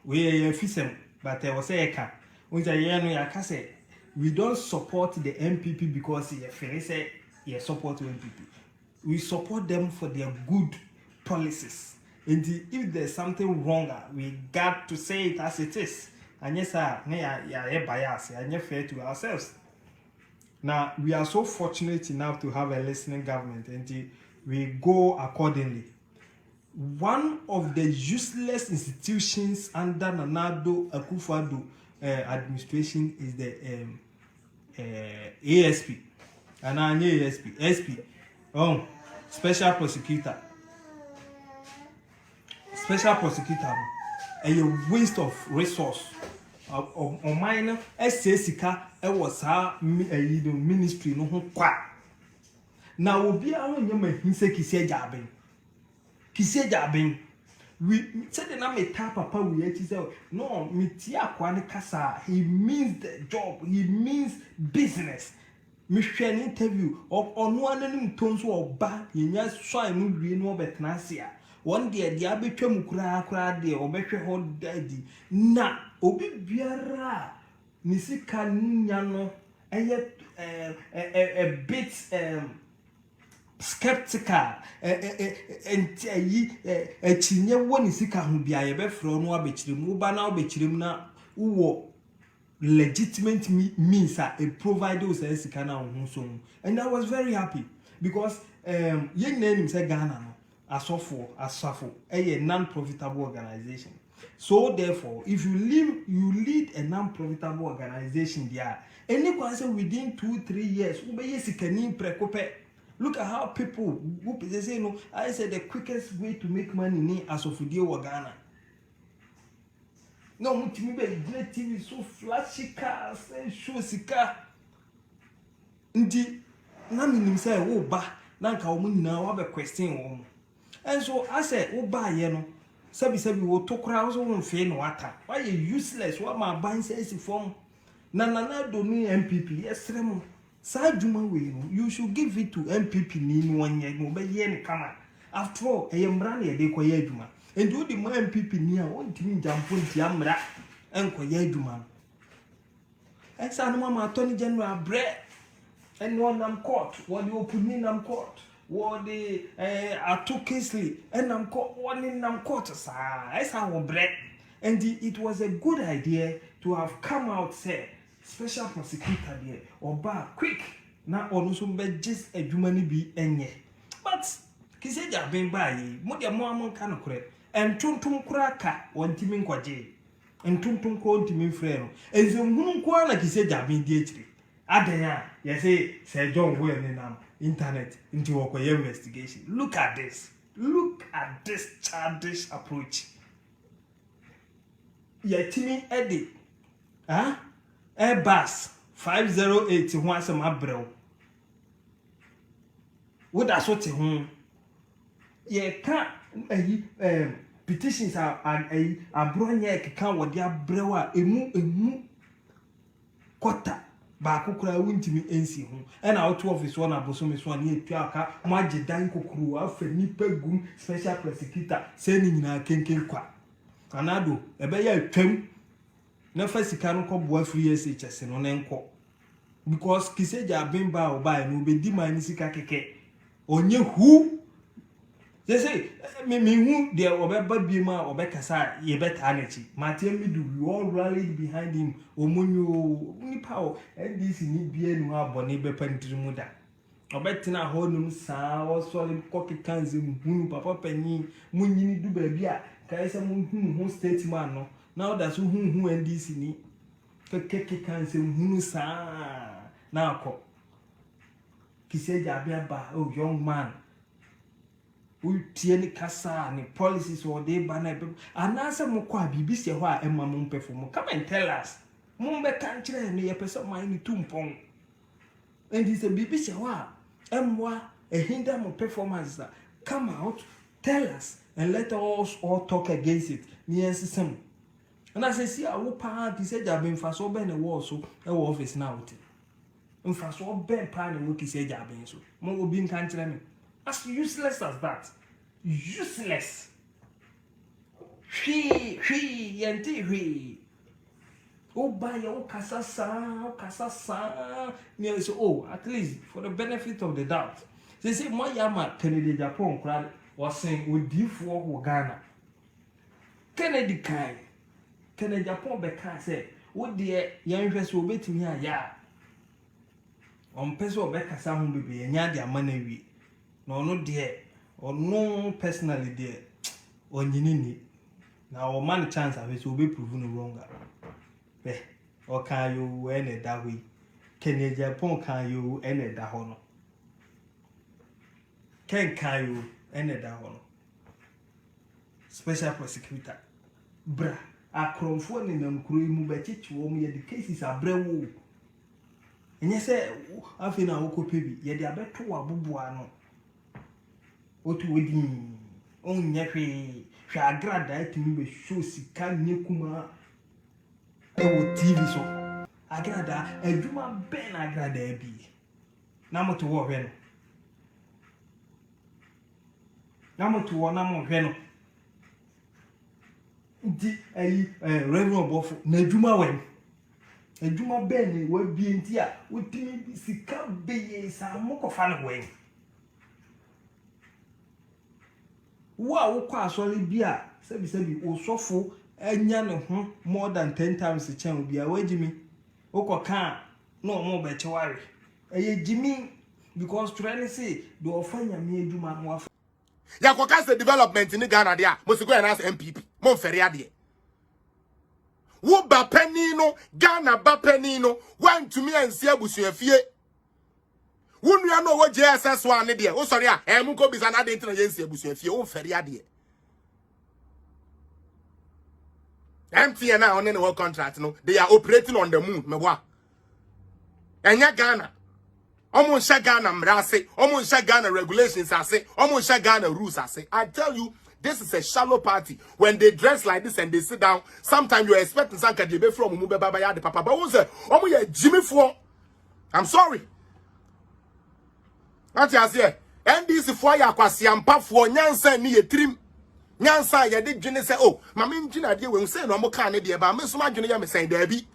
we fisem but I was say ka unja ye no ya ka say we don't support the MPP because he say he support MPP. We support them for their good policies. And if there's something wrong, we got to say it as it is. And yes, bias, and fair to ourselves. Now, we are so fortunate enough to have a listening government, and we go accordingly. One of the useless institutions under Nana-Addo Akufo-Addo administration is the ASP. And I know ASP. SP. Special Prosecutor. Special Prosecutor. A waste of resource. On mine, SCSICA, was our ministry no kwa. Now, we be our young Hinse Kise Jabin. We said the name Papa we say no, Mitia Kwane Kasa. He means the job, he means business. Me share an interview of on one tones or ba in your swine no betnasia. One day the abitum cra de or better hold daddy. Na obi biara nisika nyano and yet a bit skeptical and chinye one isika who be a befro no abechrim uba na obechrim na uwo legitimate means a provider was a sika na so. And I was very happy because young name say Ghana no asofo a non-profitable organization. So therefore, if you lead a non-profitable organization there, any question within 2-3 years, look at how people they say no. I said the quickest way to make money as of Ghana. No, great TV so flashy cars and show sika. Ndi na minim say wo ba na nka wo nyina wa be question wo. And so I said wo ba ye no sabi wo tokra so won fe no ata. Why you useless what my ban says form. Na do ni MPP yesrem. Sa djuma we no you should give it to MPP ni one year no be ye ne kama. After all e yemra na ye de koye adwuma. And do the MPP ni a won timi jampo nti amra enkoye adwuma. Exa no ma attorney general bre and one am court what you open in am court what the advocacy and am court one in am court sa exa wo bre. And it was a good idea to have come out say special prosecutor there or bar quick na onu so be just adwuma ni bi enye. But kise Jabin bayi mo de mo amon kan kore entuntum kuraka wontimi nkwaje entuntum ko wontimi frɛ no ezemhunu nko na kise Jabin di akire adanya you say John go en nam internet into okoye investigation. Look at this childish approach. Yetimi edi Airbus 508 ho asem abrɛw wo da so te ho ye ka petitions abronya keka wode abrɛw a emu kota ba kokora wuntimi ensi ho ɛna auto office one abosomi so na etua aka mo agedan kokuru afa nipa gum special prosecutor se ni nyina kenken kwa anado ebe ya atwam na fa sika no ko boa free SHS no na enko because kise Jabin ba oba no be di man sika keke onye hu they say me hu there obeba bi ma obekasa ye beta anachi matem midu we all rallied behind him omonyo ni power ndc ni bia nu abone be pantirimu da obetina honum saa osole kokekanze hunu papa panyi munyini du ba bia kai se mu hu statement no now that's who NDC ni keke kanse hunu saa na akọ kise Jabin ba oh young man we tie ni kasa ni policies or dey ba na anase mo kwa bibisi ho a emma mo perform come and tell us mo be kan kire no ye pese man ni tumpon and this bibisi ho a emwa a hinder mo performance come out tell us and let us all talk against it ni ensem. And I say, see, I will part. He said, Jabin for so ben a war so a office now. In fact, so ben pan and look, he said, Jabin so. More being country. As useless as that. Useless. Hwee yenti hwee. Oh, buy your kasasa. Nearly so, oh, at least for the benefit of the doubt. They say, my yama, Kennedy Japan crowd was saying, with you for Ghana. Kennedy Kai. Kennedy Japan Becca said, what dear young person will be to me, ya. On Peso Becca, some will be a yard money. No, dear, or no personally, dear, or Nini. Now, man chance of it will be proven wrong. Or can you end that way? Kennedy Japan can you end that honor? Can you end that honor? Special prosecutor. Bra, a crowfund in them crew, but it won't the cases are brew. And you say, I feel now, Kopi, yet they are better to a bubuano. What would you own Yafi? Shall grad to me, show si can Nikuma. TV so agrada adwuma ben agrada bi na moto wo hwe no ndi revenue obofo na adwuma wen adwuma ben wa bi enti a wotimi sika beye sa mokofa no wen wo kwa asole bi a sebi osofo enya ne ho more than 10 times the chance bi a wajimi okoka no mo be cheware eye jimi because trying say do ofanya me adwuma no afa ya koka say development in Ghana dia mo sigo na MPP mo fere ade wo ba pani no Ghana ba pani no wan tumi ansi abusuafie wo nua no wo JSS one de wo sori a mu ko bisa na de ntina yensi abusuafie wo fere ade MTN now on the contract, no, they are operating on the moon. Mewa. Enya Ghana. Almost Ghana mrase. Almost Ghana regulations I say. Almost Ghana rules I say. I tell you, this is a shallow party. When they dress like this and they sit down, sometimes you're expecting some kadebe from Mube Baba Yade Papa. But what's that? Jimmy for. I'm sorry. That's what I say. NDC for ya kwasi ampa for nyansa ni trim. Nyansa ya de dwene say oh mama ndwene ade we say no mo ka ne de ba me so ma dwene ya me say da bi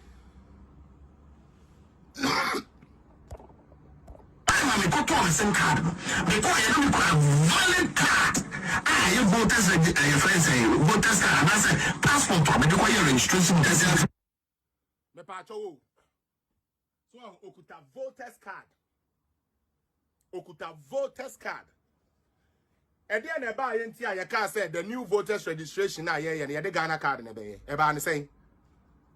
mama ko to sim card me ko ya no ko valid card you voters your friends say voters card na say passport me ko ya registration test me pa cho so okuta voters card and then about I can't say the new voters registration now the Ghana card and saying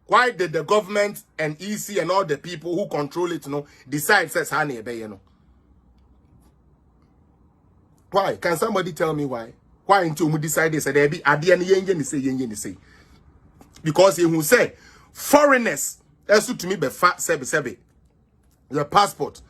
why did the government and EC and all the people who control it decide says honey why can somebody tell me why until we decide this there be at the end say because he who say foreigners that's to me be fat sebe your passport